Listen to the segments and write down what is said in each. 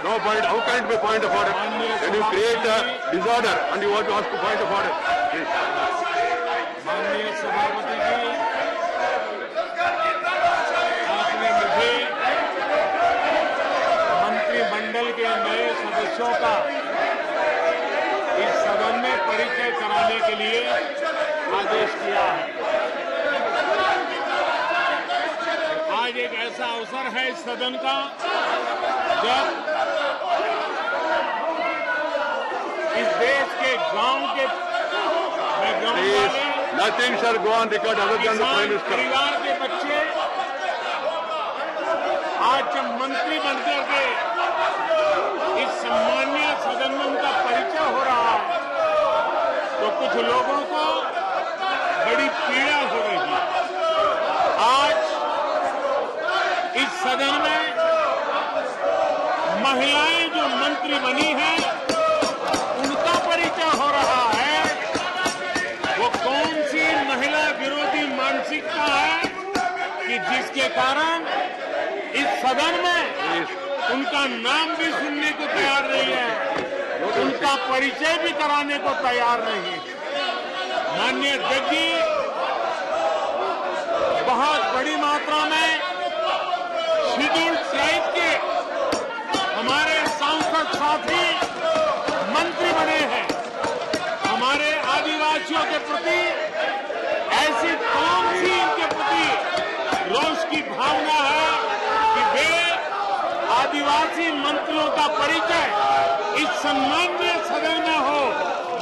No point. How can it be point of order? When you create a disorder and you want to ask for point of order. माननीय सभापति जी, आपने मुझे मंत्रिमंडल के नए सदस्यों का इस सदन में परिचय कराने के लिए आदेश किया है। आज एक ऐसा अवसर है इस सदन का जब इस देश के गांव के Nothing shall go on record other than the Prime Minister. परिवार के बच्चे आज जब मंत्री बनकर के इस सम्मानीय सदन में उनका परिचय हो रहा है तो कुछ लोगों को बड़ी पीड़ा हो रही है। आज इस सदन में महिलाएं जो मंत्री बनी हैं उनका परिचय हो रहा है। वो कौन सी महिला विरोधी मानसिकता है कि जिसके कारण इस सदन में उनका नाम भी सुनने को तैयार नहीं है, उनका परिचय भी कराने को तैयार नहीं है। माननीय अध्यक्ष जी, बहुत बड़ी मात्रा में शेड्यूल्ड ट्राइब के हमारे सांसद साथी मंत्री बने हैं। हमारे आदिवासियों के प्रति ऐसी कौन सी इनके प्रति रोष की भावना है कि वे आदिवासी मंत्रियों का परिचय इस सम्मानीय सदन में हो,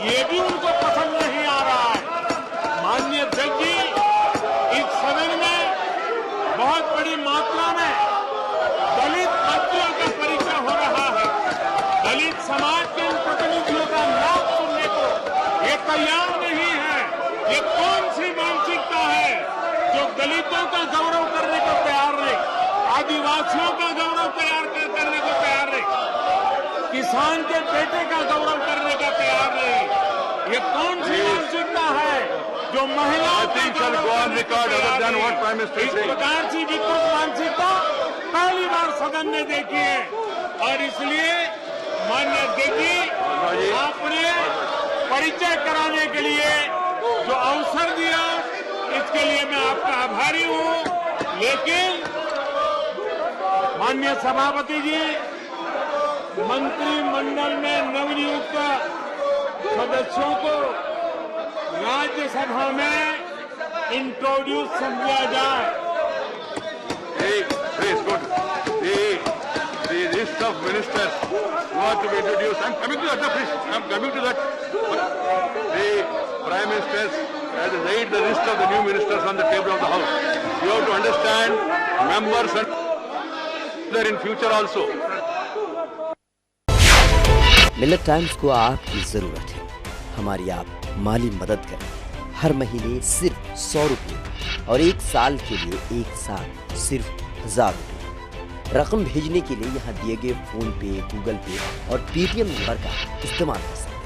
ये भी उनको पसंद नहीं आ रहा है। माननीय अध्यक्ष जी, इस सदन में बहुत बड़ी मात्रा में दलित मंत्रियों का परिचय हो रहा है। दलित समाज के इन प्रतिनिधियों का नाम सुनने को ये तैयार नहीं है। ये कौन सी मानसिकता है जो दलितों का गौरव करने को तैयार नहीं, आदिवासियों का गौरव करने को तैयार नहीं, किसान के बेटे का गौरव करने का तैयार नहीं। ये कौन सी मानसिकता है जो महिलाओं का गौरव इस प्रकार की विकृत मानसिकता पहली बार सदन में देखी है। और इसलिए माननीय अध्यक्ष जी, आपने परिचय कराने के लिए जो अवसर दिया इसके लिए मैं आपका आभारी हूं। लेकिन माननीय सभापति जी, मंत्रिमंडल में नवनियुक्त सदस्यों को राज्यसभा में इंट्रोड्यूस समझा जाए। The list of ministers who are to be introduced. I'm coming to that, please. I'm coming to that. The Prime Minister has laid the list of the new ministers on the table of the House. You have to understand, members are there in future also. Millat times को आपकी जरूरत है। हमारी आप माली मदद करें। हर महीने सिर्फ 100 रुपये और 1 साल के लिए एक साथ सिर्फ 1000 रुपये। रकम भेजने के लिए यहाँ दिए गए फोन पे, गूगल पे और पेटीएम नंबर का इस्तेमाल कर सकते हैं।